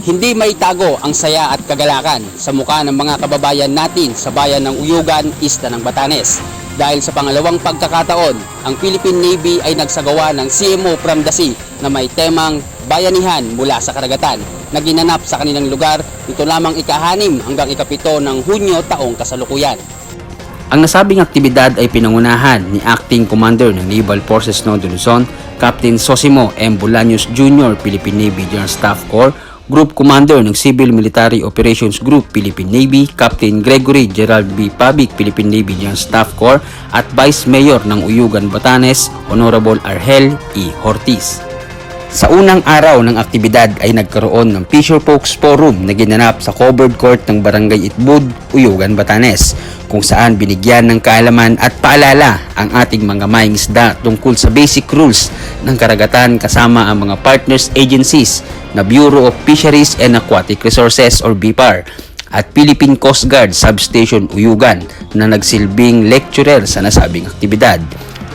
Hindi maitago ang saya at kagalakan sa mukha ng mga kababayan natin sa bayan ng Uyugan, Isla ng Batanes. Dahil sa pangalawang pagkakataon, ang Philippine Navy ay nagsagawa ng CMO from the Sea na may temang bayanihan mula sa karagatan na ginanap sa kanilang lugar nito lamang ika-6 hanggang ika-7 ng Hunyo taong kasalukuyan. Ang nasabing aktibidad ay pinangunahan ni Acting Commander ng Naval Forces Nodo Luzon, Captain Sosimo M. Bolaños Jr., Philippine Navy General Staff Corps, Group Commander ng Civil Military Operations Group, Philippine Navy, Captain Gregory Gerald B. Pabic, Philippine Navy General Staff Corps, at Vice Mayor ng Uyugan, Batanes, Honorable Argel E. Hortiz. Sa unang araw ng aktibidad ay nagkaroon ng Fisher Folks Forum na ginanap sa covered court ng Barangay Itbud, Uyugan, Batanes, kung saan binigyan ng kaalaman at paalala ang ating mga mangingisda tungkol sa basic rules ng karagatan kasama ang mga partners agencies na Bureau of Fisheries and Aquatic Resources or BIFAR at Philippine Coast Guard Substation Uyugan na nagsilbing lecturer sa nasabing aktibidad.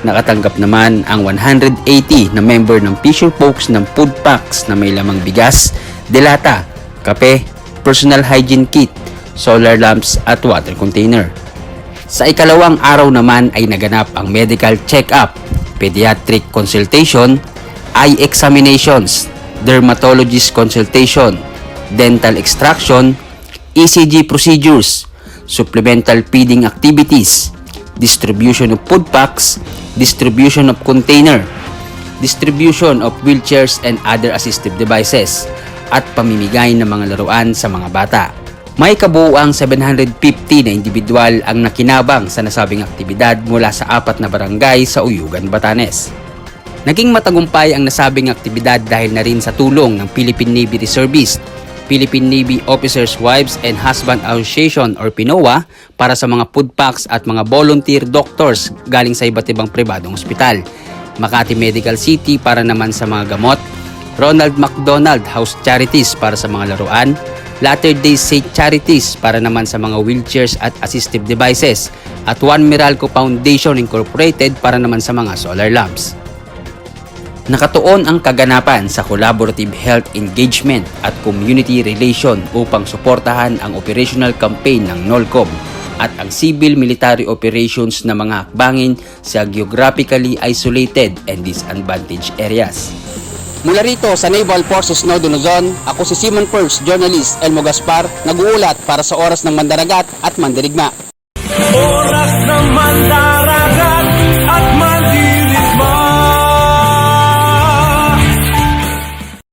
Nakatanggap naman ang 180 na member ng Fisher Folks ng food packs na may lamang bigas, delata, kape, personal hygiene kit, solar lamps at water container. Sa ikalawang araw naman ay naganap ang medical check-up, pediatric consultation, eye examinations, dermatologist consultation, dental extraction, ECG procedures, supplemental feeding activities, distribution of food packs, distribution of container, distribution of wheelchairs and other assistive devices, at pamimigay ng mga laruan sa mga bata. May kabuuang 750 na individual ang nakinabang sa nasabing aktibidad mula sa 4 na barangay sa Uyugan, Batanes. Naging matagumpay ang nasabing aktibidad dahil na rin sa tulong ng Philippine Navy Reservists, Philippine Navy Officers' Wives and Husband Association or PNOA para sa mga food packs at mga volunteer doctors galing sa iba't ibang pribadong ospital. Makati Medical City para naman sa mga gamot, Ronald McDonald House Charities para sa mga laruan, Latter-day Saint Charities para naman sa mga wheelchairs at assistive devices, at Juan Meralco Foundation Incorporated para naman sa mga solar lamps. Nakatuon ang kaganapan sa collaborative health engagement at community relation upang suportahan ang operational campaign ng NOLCOM at ang civil military operations na mga hakbangin sa geographically isolated and disadvantaged areas. Mula rito sa Naval Forces Nodo Luzon, ako si Seaman First Journalist Elmo Gaspar, nag-uulat para sa Oras ng Mandaragat at Mandirigma.